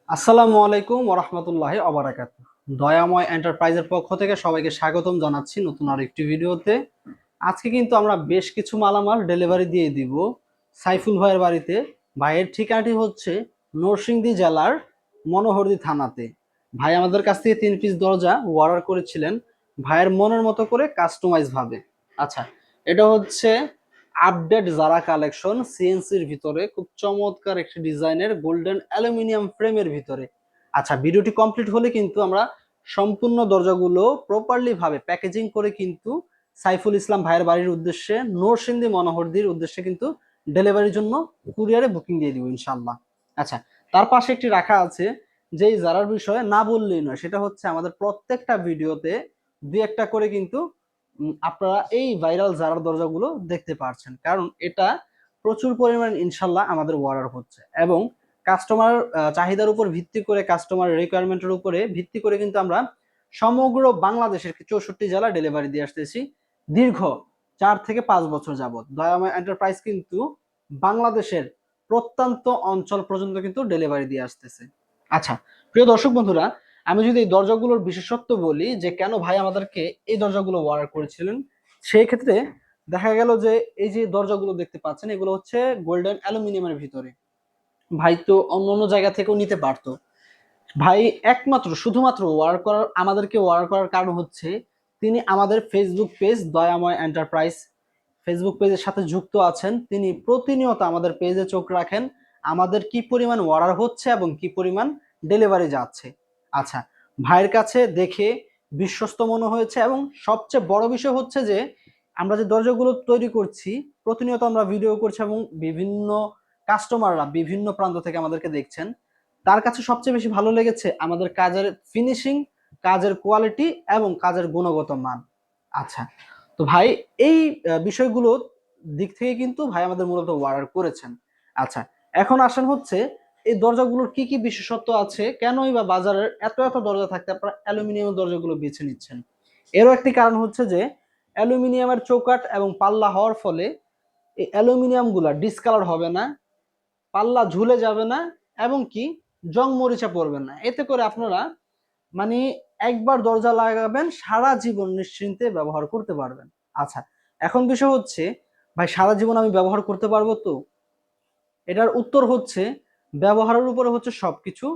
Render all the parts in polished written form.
আসসালামু আলাইকুম ওরহমতুল্লাহি অবরাকাতুহ। দয়াময় এন্টারপ্রাইজের পক্ষ থেকে সবাইকে স্বাগতম জানাচ্ছি নতুন আরেকটি ভিডিওতে। আজকে কিন্তু আমরা বেশ কিছু মালামাল ডেলিভারি দিয়ে দিব সাইফুল ভাইয়ের বাড়িতে। ভাইয়ের ঠিকানাটি হচ্ছে নরসিংদী জেলার মনোহরদী থানাতে। ভাই আমাদের কাছ থেকে 3 পিস দরজা অর্ডার করেছিলেন ভাইয়ের মনের মতো করে কাস্টমাইজ ভাবে। আচ্ছা, এটা হচ্ছে আপডেট যারা কালেকশন সিএনসির ভিতরে, খুব চমৎকার একটি ডিজাইনের গোল্ডেন অ্যালুমিনিয়াম ফ্রেমের ভিতরে। আচ্ছা, ভিডিওটি কমপ্লিট হলে কিন্তু আমরা সম্পূর্ণ দরজাগুলো প্রপারলি ভাবে প্যাকেজিং করে কিন্তু সাইফুল ইসলাম ভাইয়ের বাড়ির উদ্দেশ্যে নরসিংদী মনোহরদীর উদ্দেশ্যে কিন্তু ডেলিভারির জন্য কুরিয়ারে বুকিং দিয়ে দিব ইনশাল্লাহ। আচ্ছা, তার পাশে একটি রাখা আছে যেই যারার বিষয়ে না বললেই নয়, সেটা হচ্ছে আমাদের প্রত্যেকটা ভিডিওতে দুই একটা করে কিন্তু আপনারা এই ভাইরাল জারার দরজাগুলো দেখতে পাচ্ছেন, কারণ এটা প্রচুর পরিমাণ ইনশাল্লাহ আমাদের অর্ডার হচ্ছে এবং কাস্টমার চাহিদার উপর ভিত্তি করে, কাস্টমার রিকোয়ারমেন্টের উপরে ভিত্তি করে কিন্তু আমরা সমগ্র বাংলাদেশের 64 জেলা ডেলিভারি দিয়ে আসতেছি দীর্ঘ 4 থেকে 5 বছর যাবত। দয়াময় এন্টারপ্রাইজ কিন্তু বাংলাদেশের প্রত্যন্ত অঞ্চল পর্যন্ত কিন্তু ডেলিভারি দিয়ে আসতেছে। আচ্ছা, প্রিয় দর্শক বন্ধুরা, আমি যদি এই দরজাগুলোর বিশেষত্ব বলি যে কেন ভাই আমাদেরকে এই দরজাগুলো অর্ডার করেছিলেন, সেই ক্ষেত্রে দেখা গেল যে এই যে দরজাগুলো দেখতে পাচ্ছেন এগুলো হচ্ছে গোল্ডেন অ্যালুমিনিয়ামের ভিতরে। ভাই তো অন্য অন্য জায়গা থেকেও নিতে পারতো, ভাই একমাত্র শুধুমাত্র আমাদেরকে অর্ডার করার কারণ হচ্ছে তিনি আমাদের ফেসবুক পেজ দয়াময় এন্টারপ্রাইজ ফেসবুক পেজের সাথে যুক্ত আছেন। তিনি প্রতিনিয়ত আমাদের পেজে চোখ রাখেন আমাদের কি পরিমাণ অর্ডার হচ্ছে এবং কি পরিমাণ ডেলিভারি যাচ্ছে। আচ্ছা, ভাইয়ের কাছে দেখে বিশ্বস্ত মনে হয়েছে এবং সবচেয়ে বড় বিষয় হচ্ছে যে আমরা যে দরজাগুলো তৈরি করছি, প্রতিনিয়ত আমরা ভিডিও করছি এবং বিভিন্ন কাস্টমাররা বিভিন্ন প্রান্ত থেকে আমাদেরকে দেখছেন। তার কাছে সবচেয়ে বেশি ভালো লেগেছে আমাদের কাজের ফিনিশিং, কাজের কোয়ালিটি এবং কাজের গুণগত মান। আচ্ছা, তো ভাই এই বিষয়গুলো দিক থেকে কিন্তু ভাই আমাদের মূলত অর্ডার করেছেন। আচ্ছা, এখন আসেন হচ্ছে এই দরজাগুলোর কি কি বিশেষত্ব আছে, কেনই বা বাজারের এত এত দরজা থাকতে আপনারা অ্যালুমিনিয়াম দরজাগুলো বেছে নিচ্ছেন। এরও একটি কারণ হচ্ছে যে অ্যালুমিনিয়ামের চৌকাঠ এবং পাল্লা হওয়ার ফলে এই অ্যালুমিনিয়াম গুলা ডিসকালার হবে না, পাল্লা ঝুলে যাবে না এবং কি জং মরিচা পড়বে না। এতে করে আপনারা মানে একবার দরজা লাগাবেন সারা জীবন নিশ্চিন্তে ব্যবহার করতে পারবেন। আচ্ছা, এখন বিষয় হচ্ছে ভাই সারা জীবন আমি ব্যবহার করতে পারবো তো? এটার উত্তর হচ্ছে ব্যবহারের উপরে হচ্ছে সবকিছু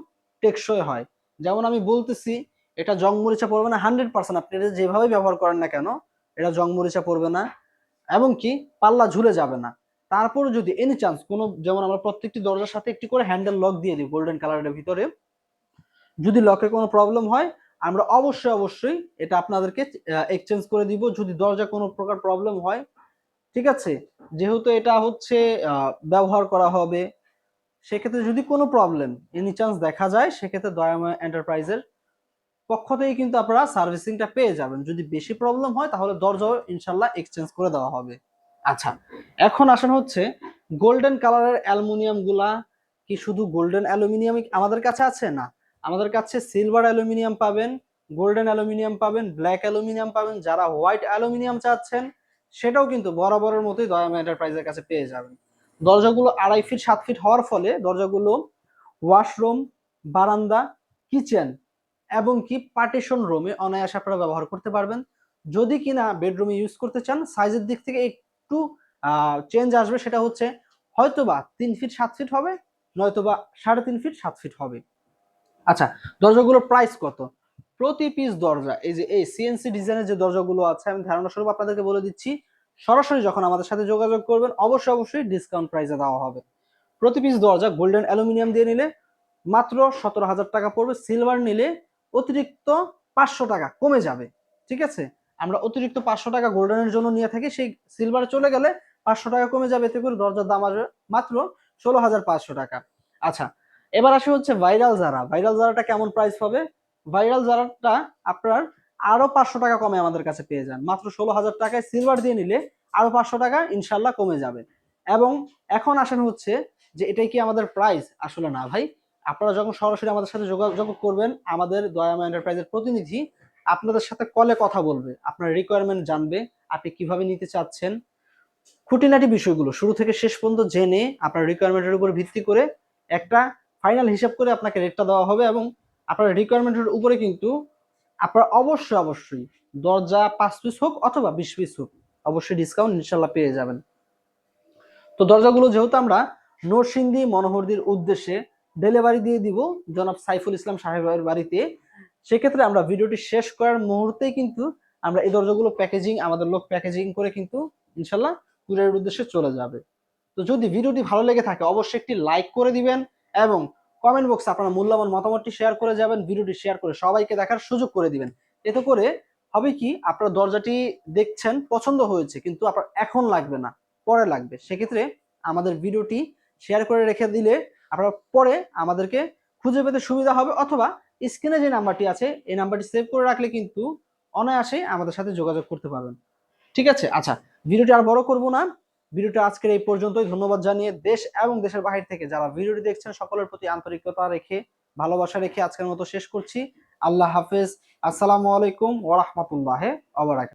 টেকসই হয়। যেমন আমি বলতেছি এটা জং মরিচা পড়বে না 100%, আপনি এটা যেভাবে ব্যবহার করেন না কেন এটা জং মরিচা পড়বে না এবং কি পাল্লা ঝুলে যাবে না। তারপরে যদি এনি চান্স কোনো, যেমন আমরা প্রত্যেকটি দরজার সাথে একটি করে হ্যান্ডেল লক দিয়ে দিই গোল্ডেন কালারের ভিতরে, যদি লকের কোনো প্রবলেম হয় আমরা অবশ্যই অবশ্যই এটা আপনাদেরকে এক্সচেঞ্জ করে দিব যদি দরজা কোনো প্রকার প্রবলেম হয়। ঠিক আছে, যেহেতু এটা হচ্ছে ব্যবহার করা হবে, সেক্ষেত্রে যদি কোনো প্রবলেম এনি চান্স দেখা যায় সেক্ষেত্রে দয়াময় এন্টারপ্রাইজের পক্ষ থেকে কিন্তু আপনারা সার্ভিসিংটা পেয়ে যাবেন। যদি বেশি প্রবলেম হয় তাহলে দরজাও ইনশাল্লাহ এক্সচেঞ্জ করে দেওয়া হবে। আচ্ছা, এখন আসেন হচ্ছে গোল্ডেন কালারের অ্যালুমিনিয়াম গুলা কি শুধু গোল্ডেন অ্যালুমিনিয়াম আমাদের কাছে আছে? না, আমাদের কাছে সিলভার অ্যালুমিনিয়াম পাবেন, গোল্ডেন অ্যালুমিনিয়াম পাবেন, ব্ল্যাক অ্যালুমিনিয়াম পাবেন। যারা হোয়াইট অ্যালুমিনিয়াম চাচ্ছেন সেটাও কিন্তু বরাবরের মতোই দয়াম এন্টারপ্রাইজের কাছে পেয়ে যাবেন। দরজাগুলো 2.5 ফিট 7 ফিট হওয়ার ফলে দরজাগুলো ওয়াশরুম, বারান্দা, কিচেন এবং কি পার্টিশন রুমে অনায়াসে আপনারা ব্যবহার করতে পারবেন। যদি কিনা বেডরুমে ইউজ করতে চান সাইজের দিক থেকে একটু চেঞ্জ আসবে, সেটা হচ্ছে হয়তোবা 3 ফিট 7 ফিট হবে, নয়তোবা 3.5 ফিট 7 ফিট হবে। আচ্ছা, দরজাগুলোর প্রাইস কত? প্রতি পিস দরজা, এই যে এই সিএনসি ডিজাইনের যে দরজাগুলো আছে আমি ধারণা স্বরূপ আপনাদেরকে বলে দিচ্ছি, সরাসরি যখন আমাদের সাথে যোগাযোগ করবেন অবশ্যই অবশ্যই ডিসকাউন্ট প্রাইসে দেওয়া হবে। প্রতি পিস দরজা গোল্ডেন অ্যালুমিনিয়াম দিয়ে নিলে মাত্র 17,000 টাকা পড়বে, সিলভার নিলে অতিরিক্ত 500 টাকা কমে যাবে। ঠিক আছে, আমরা অতিরিক্ত 500 টাকা গোল্ডেনের জন্য নিয়ে থাকি, সেই সিলভারে চলে গেলে 500 টাকা কমে যাবে, এতে করে দরজার দাম আসবে মাত্র 16,500 টাকা। আচ্ছা, এবার আসে হচ্ছে ভাইরাল জারা। ভাইরাল জারাটা কেমন প্রাইস হবে? ভাইরাল জারাটা আপনার আরো 500 টাকা কমে আমাদের কাছে পেয়ে যান, মাত্র 16,000 টাকায় সিলভার দিয়ে নিলে আরো 500 টাকা ইনশাল্লাহ কমে যাবে। এবং এখন আসেন হচ্ছে যে এটাই কি আমাদের প্রাইস? আসলে না ভাই, আপনারা যখন সরাসরি আমাদের সাথে যোগাযোগ করবেন আমাদের দয়াময় এন্টারপ্রাইজের প্রতিনিধি আপনাদের সাথে কলে কথা বলবে, আপনার রিকোয়ারমেন্ট জানবে, আপনি কিভাবে নিতে চাচ্ছেন, খুঁটিনাটি বিষয়গুলো শুরু থেকে শেষ পর্যন্ত জেনে আপনার রিকোয়ারমেন্টের উপর ভিত্তি করে একটা ফাইনাল হিসাব করে আপনাকে রেটটা দেওয়া হবে এবং আপনার রিকোয়ারমেন্টের উপরে কিন্তু আপনার অবশ্যই দরজা 5 পিস হোক অথবা 20 পিস হোক অবশ্যই ডিসকাউন্ট ইনশাল্লাহ পেয়ে যাবেন। তো দরজাগুলো যেহেতু আমরা নরসিংদী মনোহরদীর উদ্দেশ্যে ডেলিভারি দিয়ে দিব জনাব সাইফুল ইসলাম সাহেবের বাড়িতে, সেক্ষেত্রে আমরা ভিডিওটি শেষ করার মুহূর্তেই কিন্তু আমরা এই দরজাগুলো প্যাকেজিং আমাদের লোক প্যাকেজিং করে কিন্তু ইনশাল্লাহ কুরিয়ারের উদ্দেশ্যে চলে যাবে। তো যদি ভিডিওটি ভালো লেগে থাকে অবশ্যই একটি লাইক করে দিবেন এবং কমেন্ট বক্সে আপনার মূল্যবান মতামতটি শেয়ার করে যাবেন, ভিডিওটি শেয়ার করে সবাইকে দেখার সুযোগ করে দিবেন। এতে করে হবে কি, আপনার দরজাটি দেখছেন পছন্দ হয়েছে কিন্তু আপনার এখন লাগবে না, পরে লাগবে, সেক্ষেত্রে আমাদের ভিডিওটি শেয়ার করে রেখে দিলে আপনার পরে আমাদেরকে খুঁজে পেতে সুবিধা হবে, অথবা স্ক্রিনে যে নাম্বারটি আছে এই নাম্বারটি সেভ করে রাখলে কিন্তু অনায়াসেই আমাদের সাথে যোগাযোগ করতে পারবেন। ঠিক আছে, আচ্ছা, ভিডিওটি আর বড় করব না, ভিডিওটা আজকের এই পর্যন্তই। ধন্যবাদ জানিয়ে দেশ এবং দেশের বাহির থেকে যারা ভিডিওটি দেখছেন সকলের প্রতি আন্তরিকতা রেখে ভালোবাসা রেখে আজকের মতো শেষ করছি। আল্লাহ হাফেজ। আসসালামু আলাইকুম ওয়া রাহমাতুল্লাহি ওয়া বারাকাতুহু।